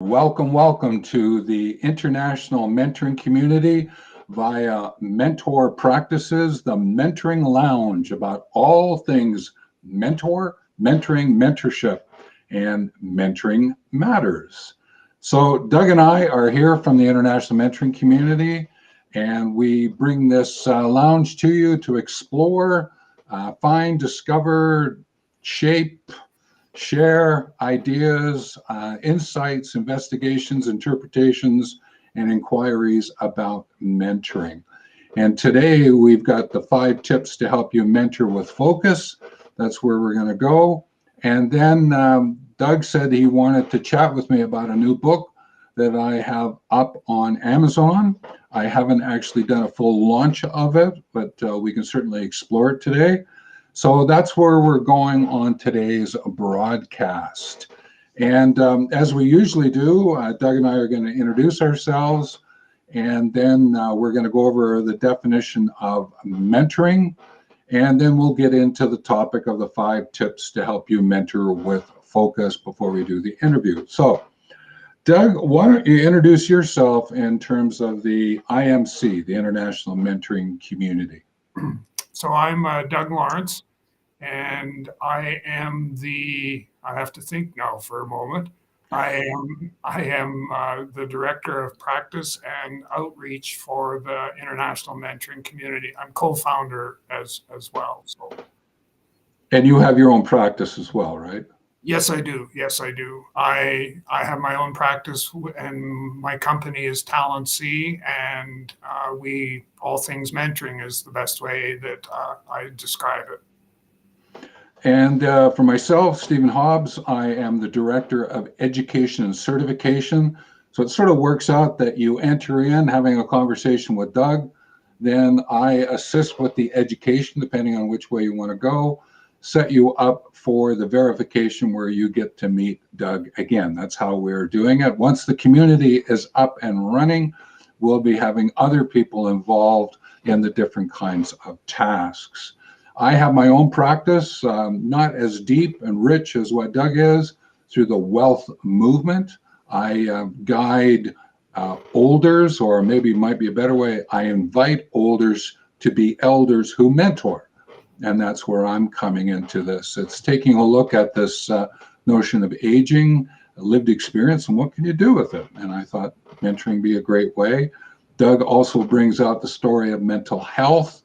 Welcome to the international mentoring community via Mentor Practices, the Mentoring Lounge, about all things mentoring, mentorship, and mentoring matters. So, Doug and I are here from the international mentoring community, and we bring this lounge to you to explore, find, discover, shape, share ideas, insights, investigations, interpretations, and inquiries about mentoring. And today we've got the 5 tips to help you mentor with focus. That's where we're going to go. And then Doug said he wanted to chat with me about a new book that I have up on Amazon. I haven't actually done a full launch of it, but we can certainly explore it today. So that's where we're going on today's broadcast. And as we usually do, Doug and I are going to introduce ourselves, and then we're going to go over the definition of mentoring, and then we'll get into the topic of the 5 tips to help you mentor with focus before we do the interview. So, Doug, why don't you introduce yourself in terms of the IMC, the International Mentoring Community? So I'm Doug Lawrence, and I have to think now for a moment. I am the director of practice and outreach for the international mentoring community. I'm co-founder as well. So And you have your own practice as well, right? yes, I do. Yes, I do. I have my own practice, and my company is Talent C, and we all things mentoring is the best way that I describe it. And for myself, Stephen Hobbs, I am the Director of Education and Certification. So it sort of works out that you enter in having a conversation with Doug, then I assist with the education, depending on which way you want to go, set you up for the verification where you get to meet Doug again. That's how we're doing it. Once the community is up and running, we'll be having other people involved in the different kinds of tasks. I have my own practice, not as deep and rich as what Doug is, through the wealth movement. I guide olders, or maybe might be a better way, I invite olders to be elders who mentor. And that's where I'm coming into this. It's taking a look at this notion of aging, lived experience, and what can you do with it? And I thought mentoring be a great way. Doug also brings out the story of mental health.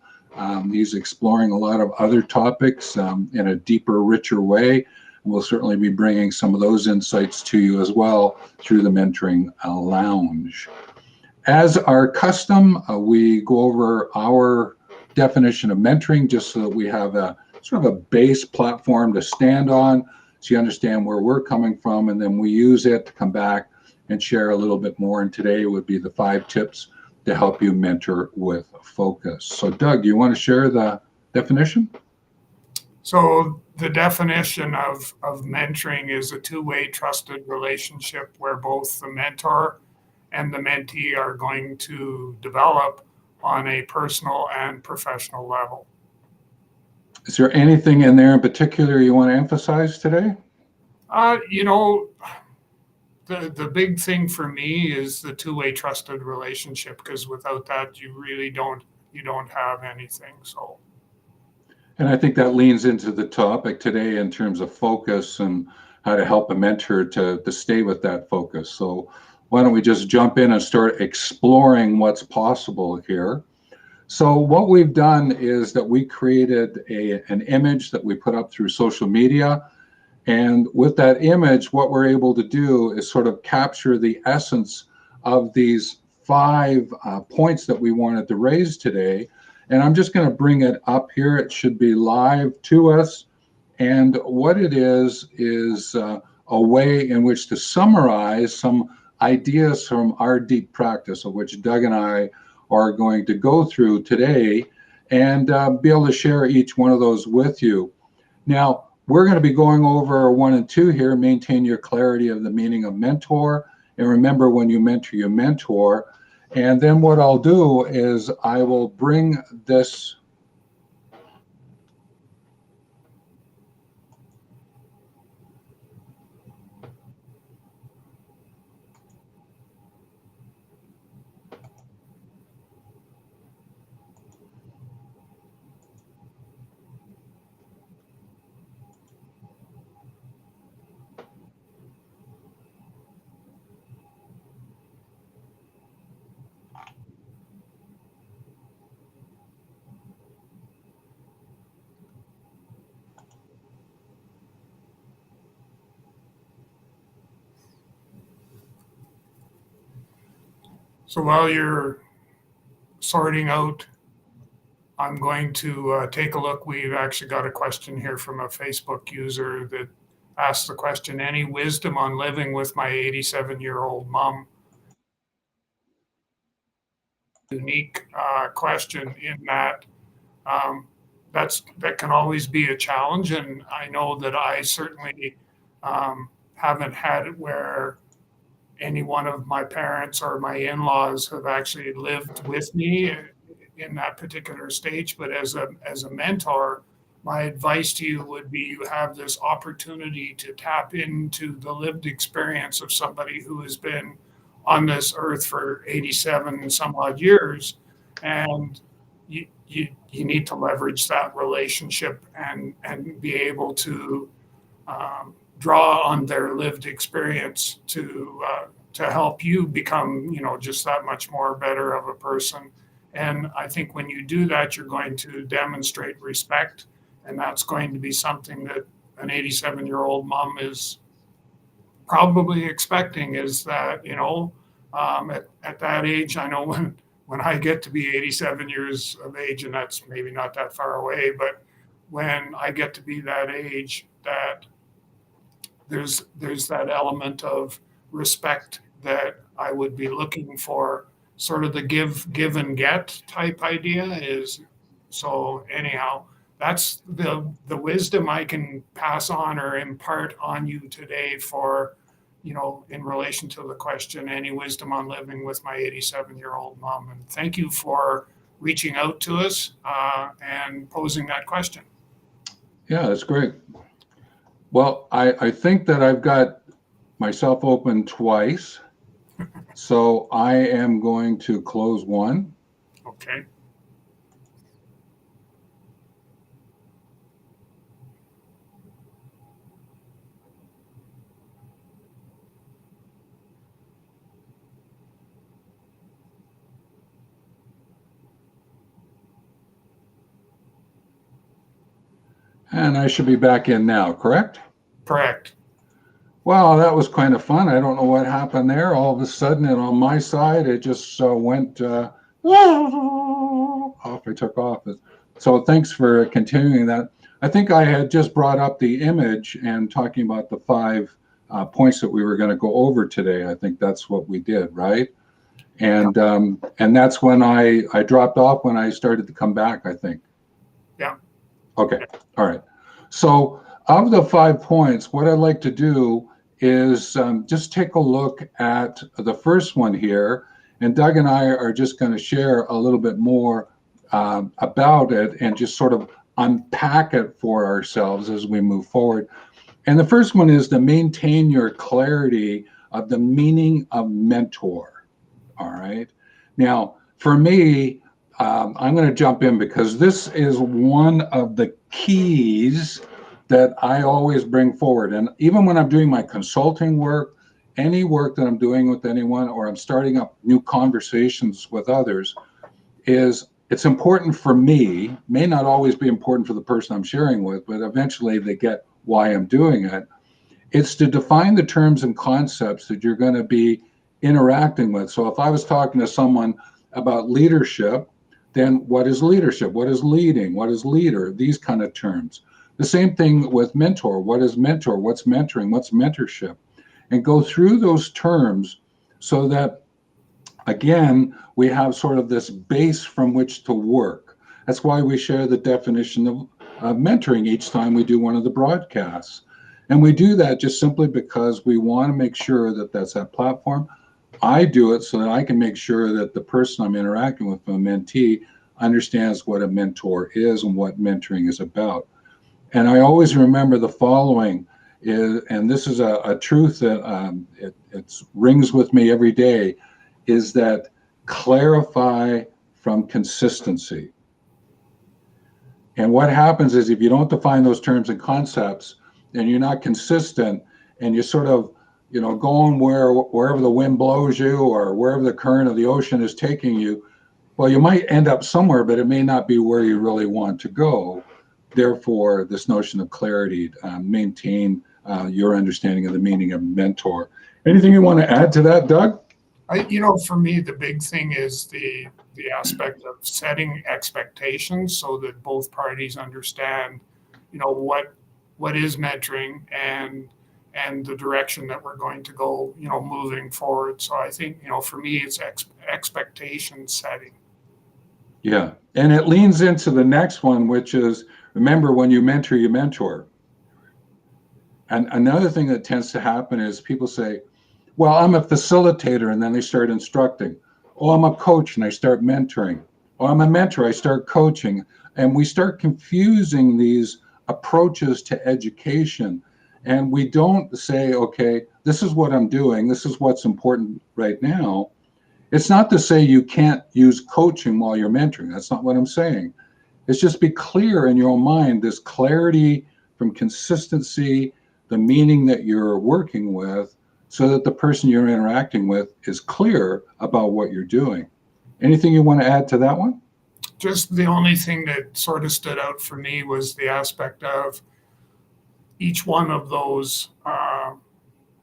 He's exploring a lot of other topics in a deeper, richer way. We'll certainly be bringing some of those insights to you as well through the Mentoring Lounge. As our custom, we go over our definition of mentoring just so that we have a sort of a base platform to stand on, so you understand where we're coming from, and then we use it to come back and share a little bit more. And today would be the 5 tips to help you mentor with focus. So, Doug, you want to share the definition? So the definition of mentoring is a two-way trusted relationship where both the mentor and the mentee are going to develop on a personal and professional level. Is there anything in there in particular you want to emphasize today? You know, the big thing for me is the two-way trusted relationship, because without that, you really don't have anything. So. And I think that leans into the topic today in terms of focus and how to help a mentor to stay with that focus. So why don't we just jump in and start exploring what's possible here. So what we've done is that we created an image that we put up through social media. And with that image, what we're able to do is sort of capture the essence of these 5 points that we wanted to raise today. And I'm just going to bring it up here. It should be live to us. And what it is a way in which to summarize some ideas from our deep practice, of which Doug and I are going to go through today, and be able to share each one of those with you. Now, we're going to be going over 1 and 2 here. Maintain your clarity of the meaning of mentor. And remember, when you mentor, you mentor. And then what I'll do is I will bring this So while you're sorting out, I'm going to take a look. We've actually got a question here from a Facebook user that asked the question, any wisdom on living with my 87-year-old mom? Unique question in that that can always be a challenge. And I know that I certainly haven't had it where any one of my parents or my in-laws have actually lived with me in that particular stage. But as a mentor, my advice to you would be you have this opportunity to tap into the lived experience of somebody who has been on this earth for 87 and some odd years. And you need to leverage that relationship and be able to draw on their lived experience to help you become, just that much more better of a person. And I think when you do that, you're going to demonstrate respect, and that's going to be something that an 87-year-old mom is probably expecting. Is that at that age, I know when I get to be 87 years of age, and that's maybe not that far away, but when I get to be that age, that there's that element of respect that I would be looking for, sort of the give and get type idea is. So anyhow, that's the wisdom I can pass on or impart on you today for, in relation to the question, any wisdom on living with my 87-year-old mom. And thank you for reaching out to us and posing that question. Yeah, that's great. Well, I think that I've got myself open twice. So I am going to close one. Okay. And I should be back in now, correct? Correct. Well, that was kind of fun. I don't know what happened there. All of a sudden, and on my side, it just went off. I took off. So thanks for continuing that. I think I had just brought up the image and talking about the 5 points that we were going to go over today. I think that's what we did, right? And that's when I dropped off when I started to come back, I think. Yeah. Okay. All right. So of the 5 points, what I'd like to do is just take a look at the first one here. And Doug and I are just going to share a little bit more about it and just sort of unpack it for ourselves as we move forward. And the first one is to maintain your clarity of the meaning of mentor. All right. Now, for me, I'm going to jump in because this is one of the keys that I always bring forward. And even when I'm doing my consulting work, any work that I'm doing with anyone, or I'm starting up new conversations with others, it's important for me, may not always be important for the person I'm sharing with, but eventually they get why I'm doing it. It's to define the terms and concepts that you're going to be interacting with. So if I was talking to someone about leadership, then what is leadership? What is leading? What is leader? These kind of terms. The same thing with mentor. What is mentor? What's mentoring? What's mentorship? And go through those terms so that, again, we have sort of this base from which to work. That's why we share the definition of mentoring each time we do one of the broadcasts. And we do that just simply because we want to make sure that that's that platform. I do it so that I can make sure that the person I'm interacting with, my mentee, understands what a mentor is and what mentoring is about. And I always remember the following, and this is a truth that it rings with me every day, is that clarify from consistency. And what happens is if you don't define those terms and concepts, and you're not consistent, and you're sort of going wherever the wind blows you or wherever the current of the ocean is taking you, well, you might end up somewhere, but it may not be where you really want to go. Therefore, this notion of clarity, maintain your understanding of the meaning of mentor. Anything you want to add to that, Doug? For me, the big thing is the aspect of setting expectations so that both parties understand, what is mentoring and the direction that we're going to go, moving forward. So I think, for me, it's expectation setting. Yeah. And it leans into the next one, which is remember when you mentor, you mentor. And another thing that tends to happen is people say, well, I'm a facilitator, and then they start instructing. Oh, I'm a coach, and I start mentoring. Oh, I'm a mentor, I start coaching. And we start confusing these approaches to education. And we don't say, okay, this is what I'm doing. This is what's important right now. It's not to say you can't use coaching while you're mentoring. That's not what I'm saying. It's just be clear in your own mind, this clarity from consistency, the meaning that you're working with, so that the person you're interacting with is clear about what you're doing. Anything you want to add to that one? Just the only thing that sort of stood out for me was the aspect of each one of those,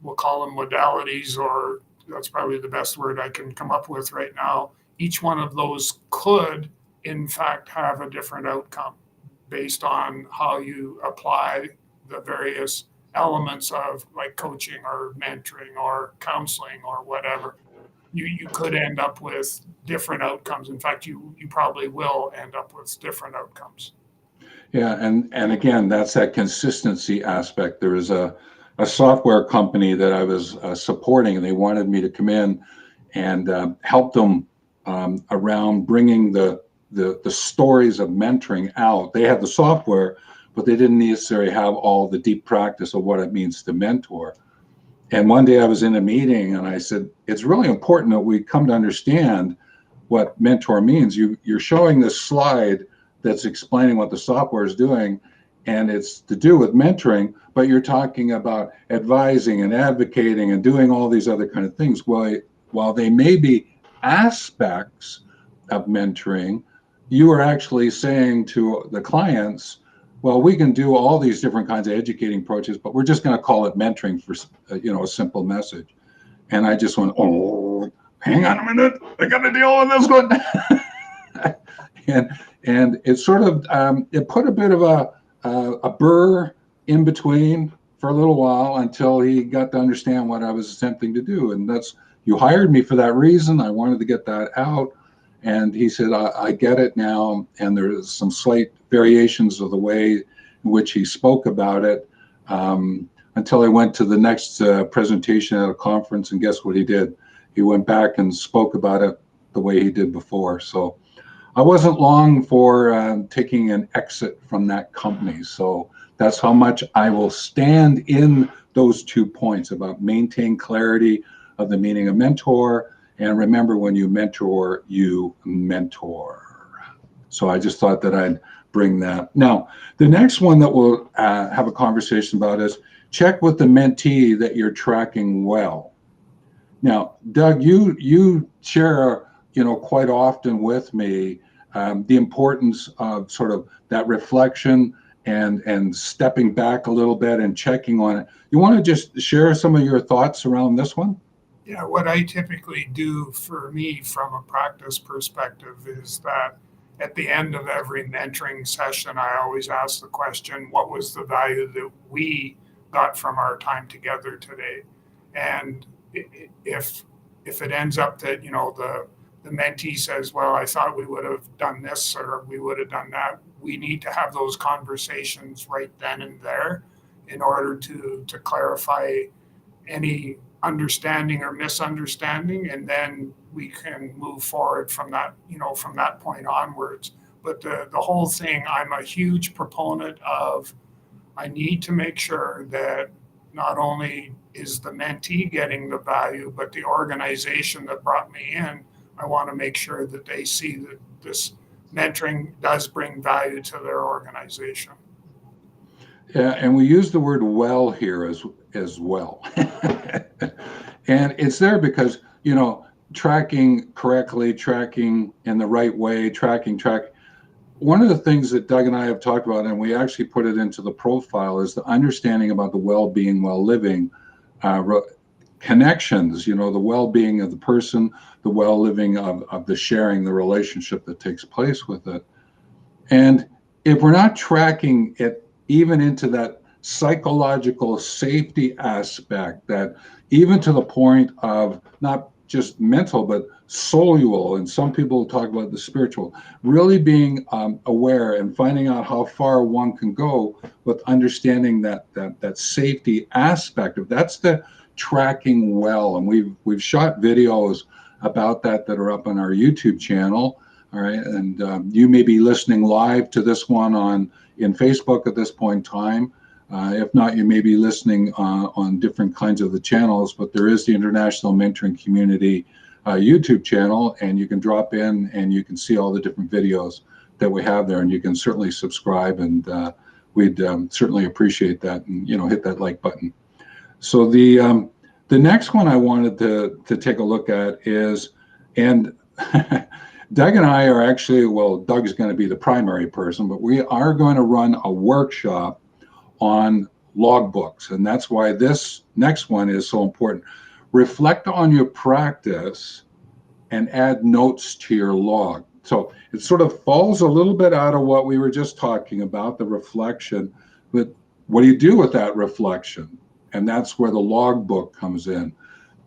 we'll call them modalities, or that's probably the best word I can come up with right now. Each one of those could, in fact, have a different outcome based on how you apply the various elements of like coaching or mentoring or counseling or whatever. You could end up with different outcomes. In fact, you probably will end up with different outcomes. Yeah, and again, that's that consistency aspect. There was a software company that I was supporting, and they wanted me to come in and help them around bringing the stories of mentoring out. They had the software, but they didn't necessarily have all the deep practice of what it means to mentor. And one day I was in a meeting, and I said, it's really important that we come to understand what mentor means. You're showing this slide that's explaining what the software is doing, and it's to do with mentoring, but you're talking about advising and advocating and doing all these other kind of things. While they may be aspects of mentoring, you are actually saying to the clients, well, we can do all these different kinds of educating approaches, but we're just going to call it mentoring for a simple message. And I just went, oh, hang on a minute, I got to deal with this one. and it sort of it put a bit of a burr in between for a little while until he got to understand what I was attempting to do. And that's, you hired me for that reason. I wanted to get that out. And he said, I get it now. And there's some slight variations of the way in which he spoke about it until I went to the next presentation at a conference. And guess what he did? He went back and spoke about it the way he did before. So I wasn't long for taking an exit from that company. So that's how much I will stand in those 2 points about maintain clarity of the meaning of mentor. And remember, when you mentor, you mentor. So I just thought that I'd bring that. Now, the next one that we'll have a conversation about is check with the mentee that you're tracking well. Now, Doug, you share, quite often with me the importance of sort of that reflection and stepping back a little bit and checking on it. You want to just share some of your thoughts around this one? Yeah, what I typically do for me from a practice perspective is that at the end of every mentoring session, I always ask the question, what was the value that we got from our time together today? And if it ends up that, the mentee says, well, I thought we would have done this or we would have done that, we need to have those conversations right then and there in order to clarify any understanding or misunderstanding, and then we can move forward from that, from that point onwards. But the whole thing, I'm a huge proponent of, I need to make sure that not only is the mentee getting the value, but the organization that brought me in, I want to make sure that they see that this mentoring does bring value to their organization. Yeah, and we use the word well here as well. And it's there because, tracking correctly, tracking in the right way, tracking. One of the things that Doug and I have talked about, and we actually put it into the profile, is the understanding about the well-being, well-living connections, the well-being of the person, the well-living of the sharing, the relationship that takes place with it. And if we're not tracking it even into that psychological safety aspect, that even to the point of not just mental, but soul, and some people talk about the spiritual, really being aware and finding out how far one can go with understanding that safety aspect of that's the tracking well. And we've shot videos about that are up on our YouTube channel. All right, and you may be listening live to this one in Facebook at this point in time. If not, you may be listening on different kinds of the channels, but there is the International Mentoring Community YouTube channel, and you can drop in and you can see all the different videos that we have there, and you can certainly subscribe, and we'd certainly appreciate that, and hit that like button. So the next one I wanted to take a look at is, and Doug and I are actually, well, Doug's going to be the primary person, but we are going to run a workshop on logbooks. And that's why this next one is so important. Reflect on your practice and add notes to your log. So it sort of falls a little bit out of what we were just talking about, the reflection, but what do you do with that reflection? And that's where the logbook comes in.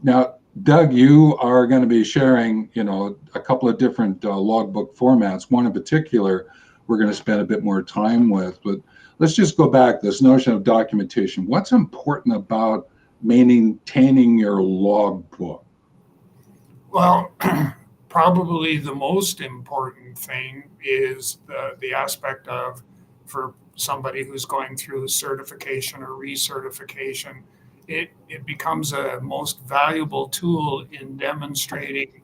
Now, Doug, you are going to be sharing, a couple of different logbook formats. One in particular, we're going to spend a bit more time with. But let's just go back, this notion of documentation. What's important about maintaining your logbook? Well, probably the most important thing is the aspect of, for somebody who's going through certification or recertification, it becomes a most valuable tool in demonstrating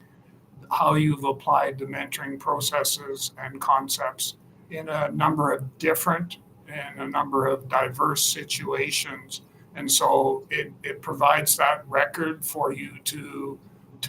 how you've applied the mentoring processes and concepts in a number of different and a number of diverse situations. And so it provides that record for you to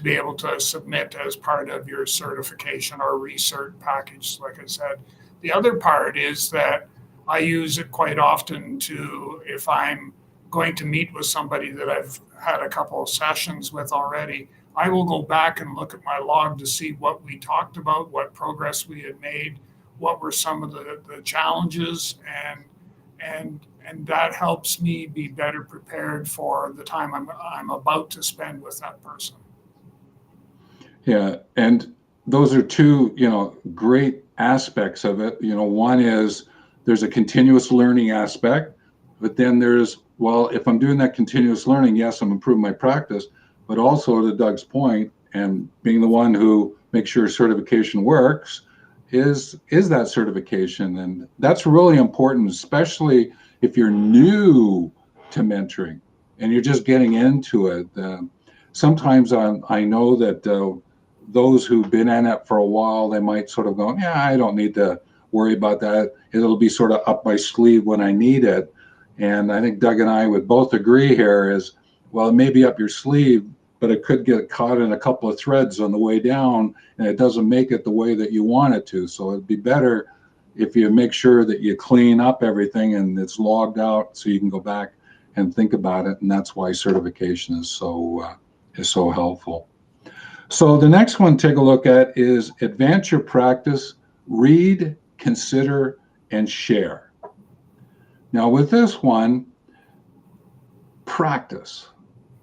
be able to submit as part of your certification or recert package, like I said. The other part is that I use it quite often to, if I'm going to meet with somebody that I've had a couple of sessions with already, I will go back and look at my log to see what we talked about, what progress we had made, what were some of the challenges, and that helps me be better prepared for the time I'm about to spend with that person. Yeah, and those are two, great aspects of it. One is there's a continuous learning aspect, but then there's, well, if I'm doing that continuous learning, yes, I'm improving my practice, but also to Doug's point, and being the one who makes sure certification works, is that certification. And that's really important, especially if you're new to mentoring and you're just getting into it. Sometimes I know that those who've been in it for a while, they might sort of go, yeah, I don't need to worry about that. It'll be sort of up my sleeve when I need it. And I think Doug and I would both agree here is, well, it may be up your sleeve, but it could get caught in a couple of threads on the way down, and it doesn't make it the way that you want it to. So it'd be better if you make sure that you clean up everything and it's logged out so you can go back and think about it. And that's why certification is so helpful. So the next one to take a look at is advance your practice, read, consider, and share. Now with this one, practice,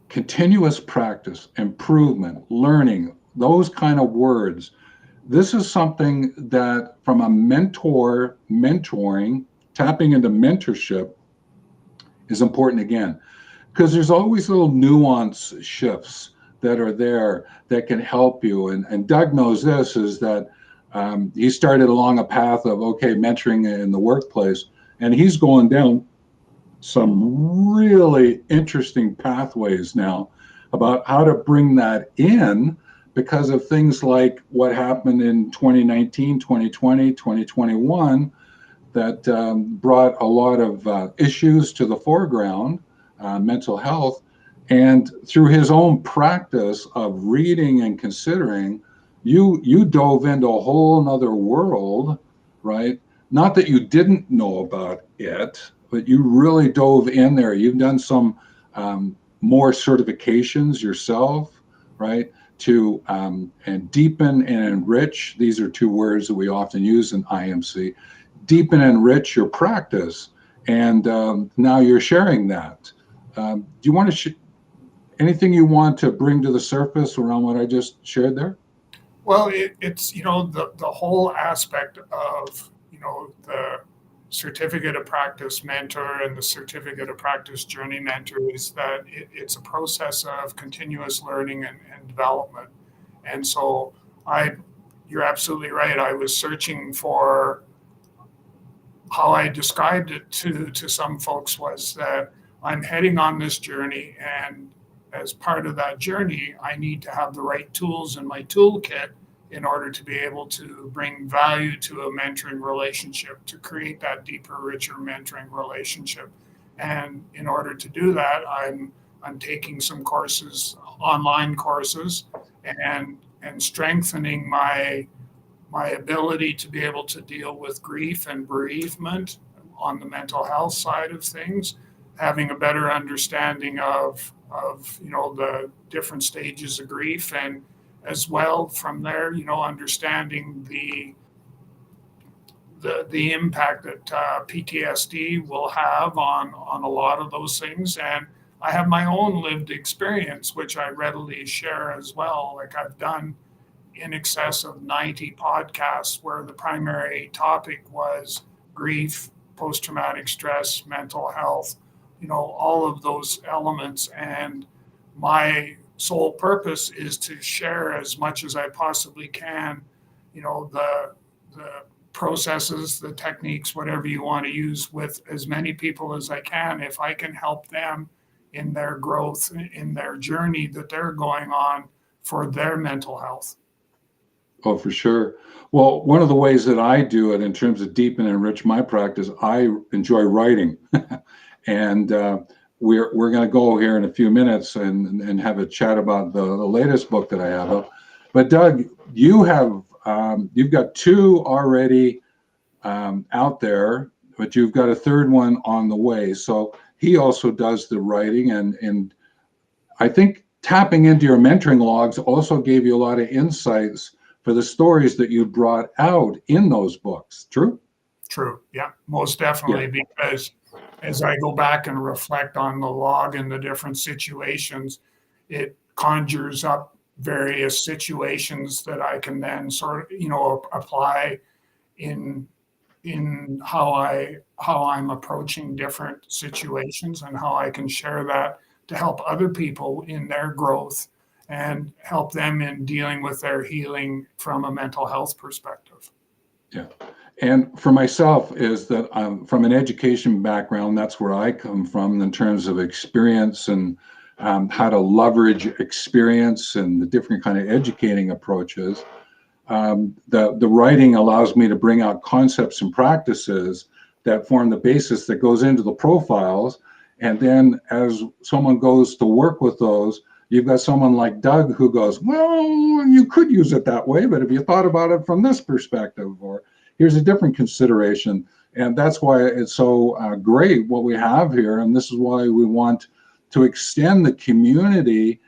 continuous practice, improvement, learning, those kind of words. This is something that from a mentoring, tapping into mentorship is important again, because there's always little nuance shifts that are there that can help you. And Doug knows this, is that he started along a path of, mentoring in the workplace, and he's going down some really interesting pathways now about how to bring that in because of things like what happened in 2019, 2020, 2021 that brought a lot of issues to the foreground, mental health. And through his own practice of reading and considering, you dove into a whole nother world, right? Not that you didn't know about it, but you really dove in there. You've done some more certifications yourself, right? To and deepen and enrich. These are two words that we often use in IMC. Deepen and enrich your practice, and now you're sharing that. Do you want to anything you want to bring to the surface around what I just shared there? Well, it's, the whole aspect of, the certificate of practice mentor and the certificate of practice journey mentor is that it's a process of continuous learning and development. And so you're absolutely right. I was searching for how I described it to some folks was that I'm heading on this journey, and as part of that journey, I need to have the right tools in my toolkit in order to be able to bring value to a mentoring relationship, to create that deeper, richer mentoring relationship. And in order to do that, I'm taking some courses, online courses, and strengthening my ability to be able to deal with grief and bereavement on the mental health side of things, having a better understanding of the different stages of grief, and as well from there, understanding the impact that PTSD will have on a lot of those things. And I have my own lived experience, which I readily share as well. Like, I've done in excess of 90 podcasts where the primary topic was grief, post-traumatic stress, mental health, all of those elements. And my sole purpose is to share as much as I possibly can, the processes, the techniques, whatever you want to use, with as many people as I can, if I can help them in their growth, in their journey that they're going on for their mental health. Oh, for sure. Well, one of the ways that I do it in terms of deepen and enrich my practice, I enjoy writing. And we're going to go here in a few minutes and have a chat about the latest book that I have up. But Doug, you've got two already out there, but you've got a third one on the way. So he also does the writing, and I think tapping into your mentoring logs also gave you a lot of insights for the stories that you brought out in those books. True? True. Yeah, most definitely. Yeah. Because as I go back and reflect on the log and the different situations, it conjures up various situations that I can then sort of, apply in how I'm approaching different situations, and how I can share that to help other people in their growth and help them in dealing with their healing from a mental health perspective. Yeah. And for myself is that from an education background, that's where I come from in terms of experience and how to leverage experience and the different kind of educating approaches. The writing allows me to bring out concepts and practices that form the basis that goes into the profiles. And then as someone goes to work with those, you've got someone like Doug who goes, well, you could use it that way, but have you thought about it from this perspective? Or here's a different consideration. And that's why it's so great what we have here. And this is why we want to extend the community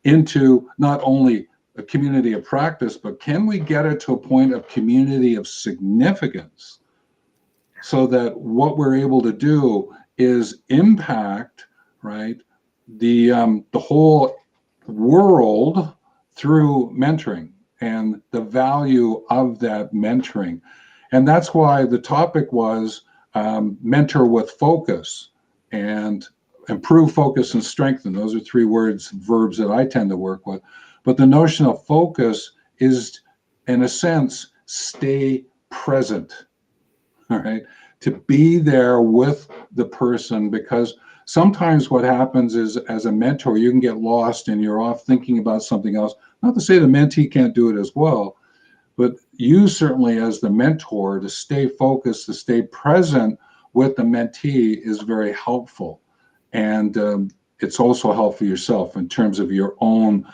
into not only a community of practice, but can we get it to a point of community of significance, so that what we're able to do is impact, right, the whole world through mentoring and the value of that mentoring. And that's why the topic was mentor with focus and improve, focus, and strengthen. Those are three verbs that I tend to work with. But the notion of focus is, in a sense, stay present, all right? To be there with the person, because sometimes what happens is, as a mentor, you can get lost and you're off thinking about something else. Not to say the mentee can't do it as well, but you certainly, as the mentor, to stay focused, to stay present with the mentee is very helpful. And it's also helpful yourself in terms of your own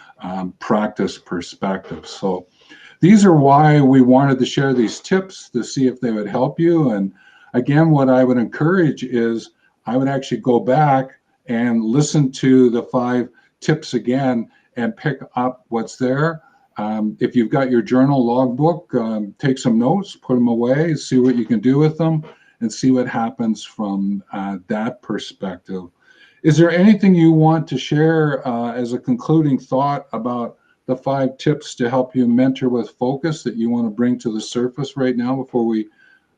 practice perspective. So these are why we wanted to share these tips, to see if they would help you. And again, what I would encourage is I would actually go back and listen to the 5 tips again and pick up what's there. If you've got your journal logbook, take some notes, put them away, see what you can do with them, and see what happens from that perspective. Is there anything you want to share as a concluding thought about the 5 tips to help you mentor with focus that you want to bring to the surface right now before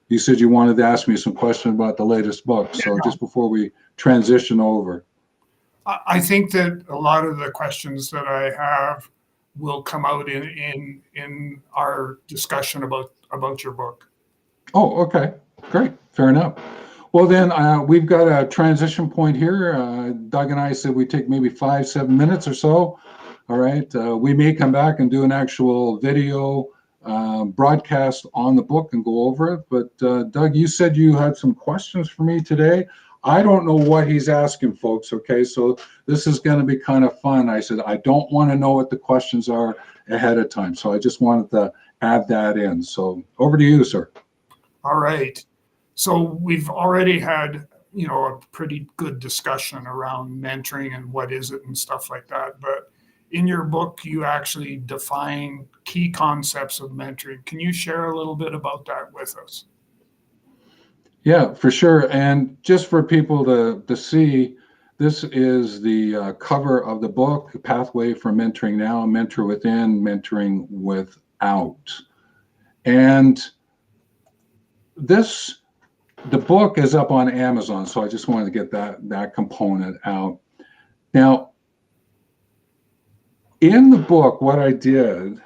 you said you wanted to ask me some questions about the latest book. So just before we transition over. I think that a lot of the questions that I have will come out in our discussion about your book. Oh, okay, great, fair enough. Well, then we've got a transition point here. Doug and I said we take maybe 5-7 minutes or so. All right, we may come back and do an actual video broadcast on the book and go over it. But Doug, you said you had some questions for me today. I don't know what he's asking, folks. Okay, so this is going to be kind of fun. I said I don't want to know what the questions are ahead of time, so I just wanted to add that in. So over to you, sir. All right. So we've already had, a pretty good discussion around mentoring and what is it and stuff like that. But in your book, you actually define key concepts of mentoring. Can you share a little bit about that with us? Yeah, for sure. And just for people to see, this is the cover of the book, Pathway for Mentoring Now, Mentor Within, Mentoring Without. And the book is up on Amazon, so I just wanted to get that component out. Now, in the book, what I did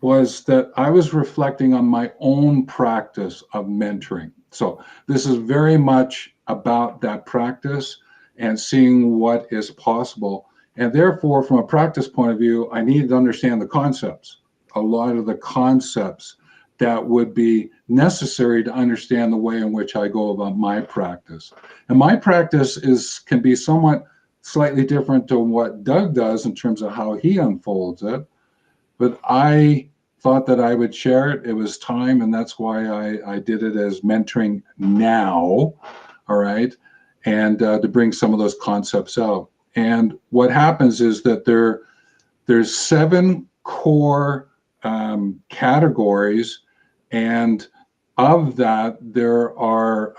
was that I was reflecting on my own practice of mentoring. So this is very much about that practice and seeing what is possible. And therefore, from a practice point of view, I needed to understand the concepts, a lot of the concepts that would be necessary to understand the way in which I go about my practice. And my practice can be somewhat slightly different to what Doug does in terms of how he unfolds it. But I thought that I would share it. It was time, and that's why I did it as Mentoring Now, all right, and to bring some of those concepts out. And what happens is that there's 7 core categories, and of that, there are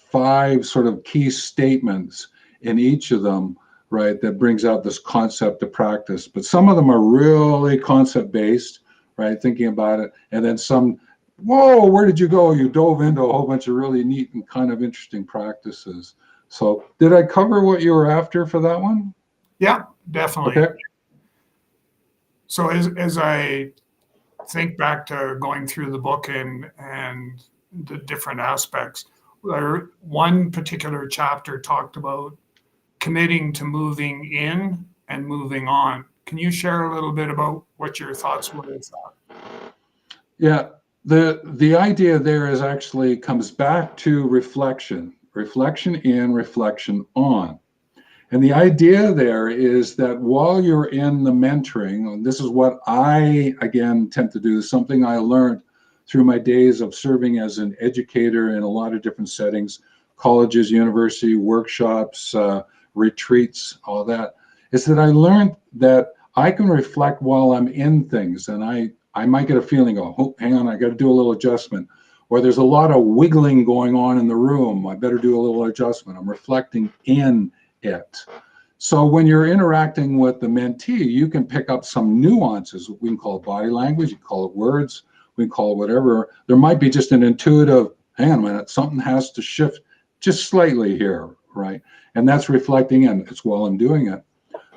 5 sort of key statements in each of them, right, that brings out this concept of practice. But some of them are really concept-based, right, thinking about it, and then some, whoa, where did you go? You dove into a whole bunch of really neat and kind of interesting practices. So did I cover what you were after for that one? Yeah, definitely. Okay. So as I think back to going through the book and the different aspects, one particular chapter talked about committing to moving in and moving on. Can you share a little bit about what your thoughts were with that? Yeah, the idea there is actually comes back to reflection in, reflection on. And the idea there is that while you're in the mentoring, and this is what I, again, tend to do, something I learned through my days of serving as an educator in a lot of different settings, colleges, university, workshops, retreats, all that, is that I learned that I can reflect while I'm in things. And I might get a feeling, oh, hang on, I got to do a little adjustment. Or there's a lot of wiggling going on in the room. I better do a little adjustment. I'm reflecting in it. So when you're interacting with the mentee, you can pick up some nuances. We can call it body language, you can call it words, we can call it whatever. There might be just an intuitive, hang on a minute, something has to shift just slightly here, right? And that's reflecting in. It's while I'm doing it.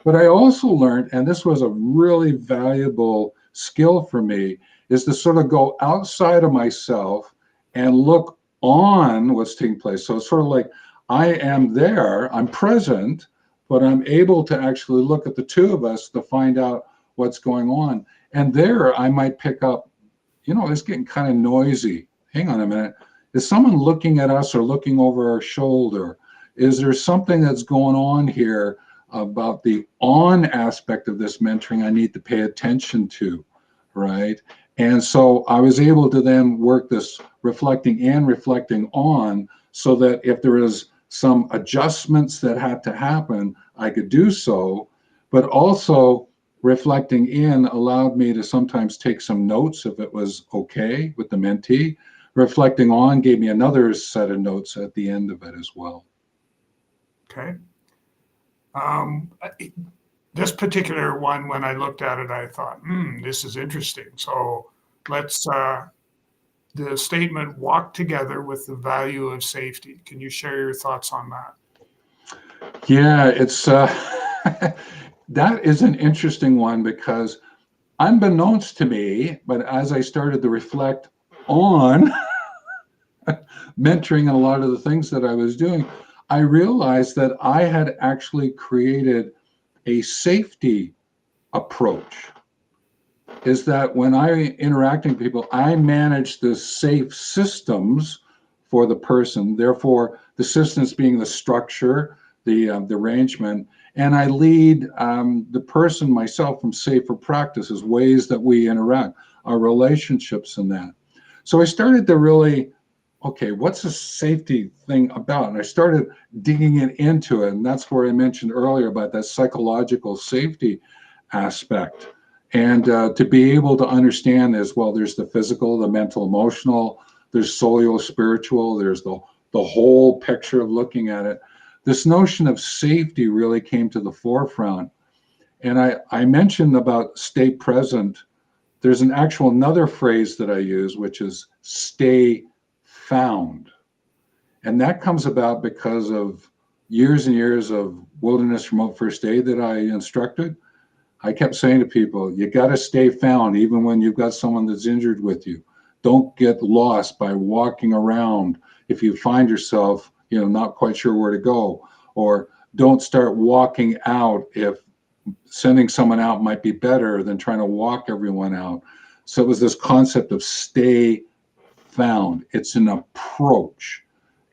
But I also learned, and this was a really valuable skill for me, is to sort of go outside of myself and look on what's taking place. So it's sort of like I am there, I'm present, but I'm able to actually look at the two of us to find out what's going on. And there I might pick up, it's getting kind of noisy. Hang on a minute. Is someone looking at us or looking over our shoulder? Is there something that's going on here about the on aspect of this mentoring I need to pay attention to, right? And so I was able to then work this reflecting and reflecting on, so that if there is some adjustments that had to happen, I could do so, but also reflecting in allowed me to sometimes take some notes if it was okay with the mentee. Reflecting on gave me another set of notes at the end of it as well. Okay. This particular one, when I looked at it, I thought, this is interesting. So let's, the statement, walk together with the value of safety. Can you share your thoughts on that? Yeah, it's that is an interesting one because unbeknownst to me, but as I started to reflect on mentoring and a lot of the things that I was doing, I realized that I had actually created a safety approach. Is that when I interacting with people, I manage the safe systems for the person. Therefore, the systems being the structure, the arrangement, and I lead the person myself from safer practices, ways that we interact, our relationships, and that. So I started to really, okay, what's the safety thing about? And I started digging into it, and that's where I mentioned earlier about that psychological safety aspect. And to be able to understand as well, there's the physical, the mental, emotional, there's socio spiritual, there's the whole picture of looking at it. This notion of safety really came to the forefront. And I mentioned about stay present. There's an actual another phrase that I use, which is stay found. And that comes about because of years and years of wilderness remote first aid that I instructed. I kept saying to people, you got to stay found even when you've got someone that's injured with you. Don't get lost by walking around if you find yourself, not quite sure where to go, or don't start walking out if sending someone out might be better than trying to walk everyone out. So it was this concept of stay found. It's an approach.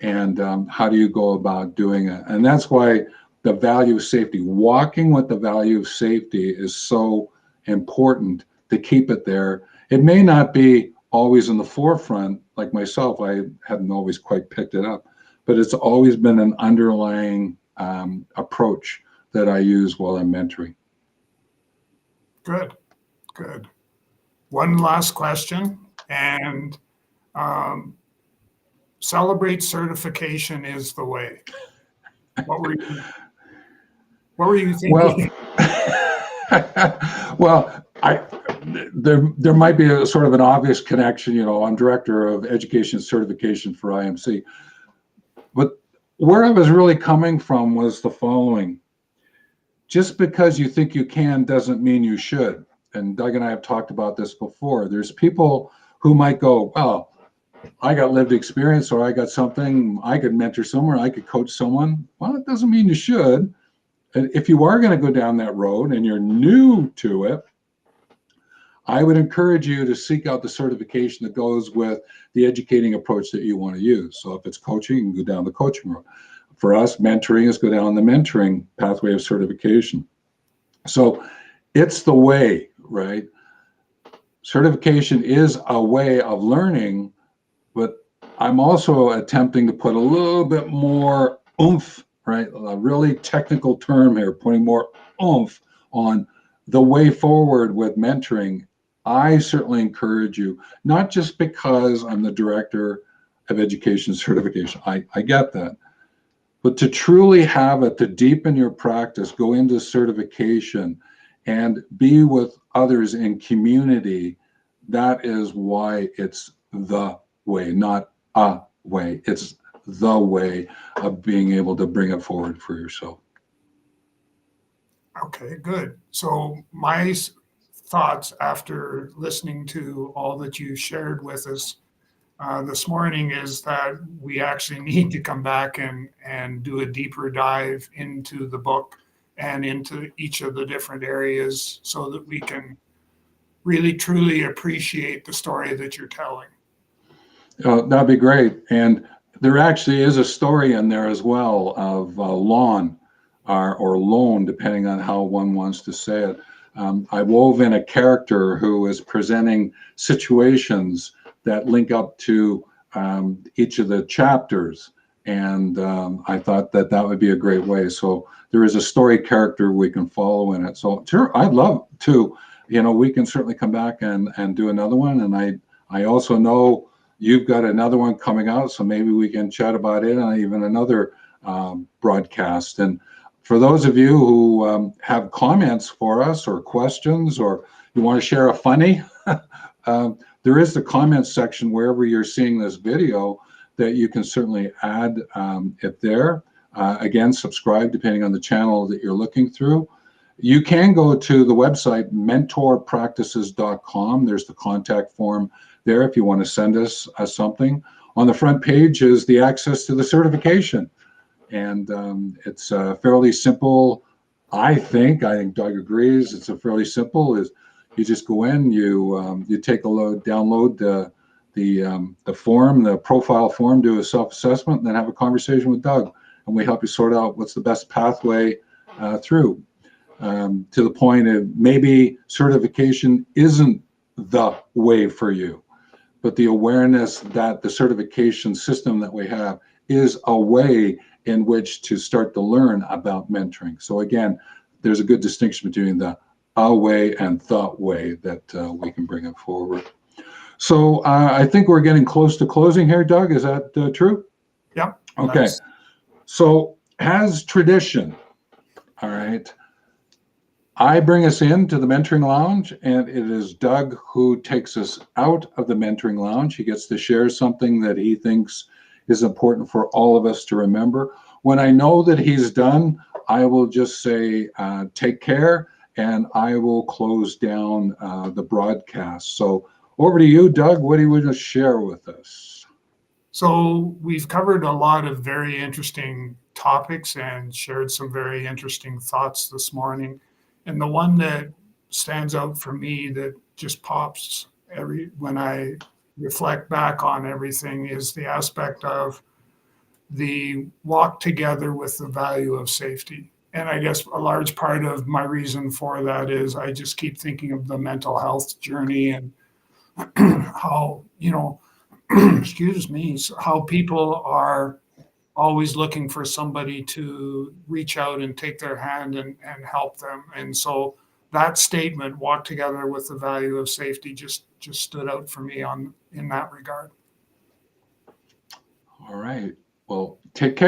And how do you go about doing it? And that's why the value of safety, walking with the value of safety is so important to keep it there. It may not be always in the forefront, like myself, I haven't always quite picked it up, but it's always been an underlying approach that I use while I'm mentoring. Good, good. One last question, and celebrate certification is the way. What were you thinking? Well, there might be a sort of an obvious connection. I'm director of education certification for IMC, but where I was really coming from was the following: just because you think you can doesn't mean you should. And Doug and I have talked about this before. There's people who might go, well, I got lived experience, or I got something, I could mentor someone, I could coach someone. Well, it doesn't mean you should. And if you are going to go down that road and you're new to it, I would encourage you to seek out the certification that goes with the educating approach that you want to use. So if it's coaching, you can go down the coaching road. For us, mentoring is go down the mentoring pathway of certification. So it's the way, right? Certification is a way of learning, but I'm also attempting to put a little bit more oomph, right? A really technical term here, putting more oomph on the way forward with mentoring. I certainly encourage you, not just because I'm the director of education certification, I get that, but to truly have it, to deepen your practice, go into certification and be with others in community. That is why it's the way, not a way. It's the way of being able to bring it forward for yourself. Okay, good. So my thoughts after listening to all that you shared with us this morning is that we actually need to come back and do a deeper dive into the book and into each of the different areas so that we can really truly appreciate the story that you're telling. That'd be great. And there actually is a story in there as well of lawn or loan, depending on how one wants to say it. I wove in a character who is presenting situations that link up to each of the chapters. And I thought that that would be a great way. So there is a story character we can follow in it. So sure, I'd love to, we can certainly come back and do another one. And I also know you've got another one coming out, so maybe we can chat about it on even another broadcast. And for those of you who have comments for us or questions, or you want to share a funny, there is the comments section wherever you're seeing this video that you can certainly add it there. Again, subscribe depending on the channel that you're looking through. You can go to the website mentorpractices.com. There's the contact form there if you want to send us something. On the front page is the access to the certification. And it's fairly simple, I think Doug agrees, it's a fairly simple, is you just go in, you take a load, download the form, the profile form, do a self-assessment, and then have a conversation with Doug. And we help you sort out what's the best pathway through. To the point of maybe certification isn't the way for you, but the awareness that the certification system that we have is a way in which to start to learn about mentoring. So again, there's a good distinction between the a way and the way that we can bring it forward. So I think we're getting close to closing here, Doug. Is that true? Yeah. Okay. Nice. So as tradition, all right, I bring us into the mentoring lounge, and it is Doug who takes us out of the mentoring lounge. He gets to share something that he thinks is important for all of us to remember. When I know that he's done, I will just say, take care, and I will close down the broadcast. So over to you, Doug. What do you want to share with us? So we've covered a lot of very interesting topics and shared some very interesting thoughts this morning. And the one that stands out for me that just pops when I reflect back on everything is the aspect of the walk together with the value of safety. And I guess a large part of my reason for that is I just keep thinking of the mental health journey and how, excuse me, how people are always looking for somebody to reach out and take their hand and help them. And so that statement, walk together with the value of safety, just stood out for me in that regard. All right. Well, take care.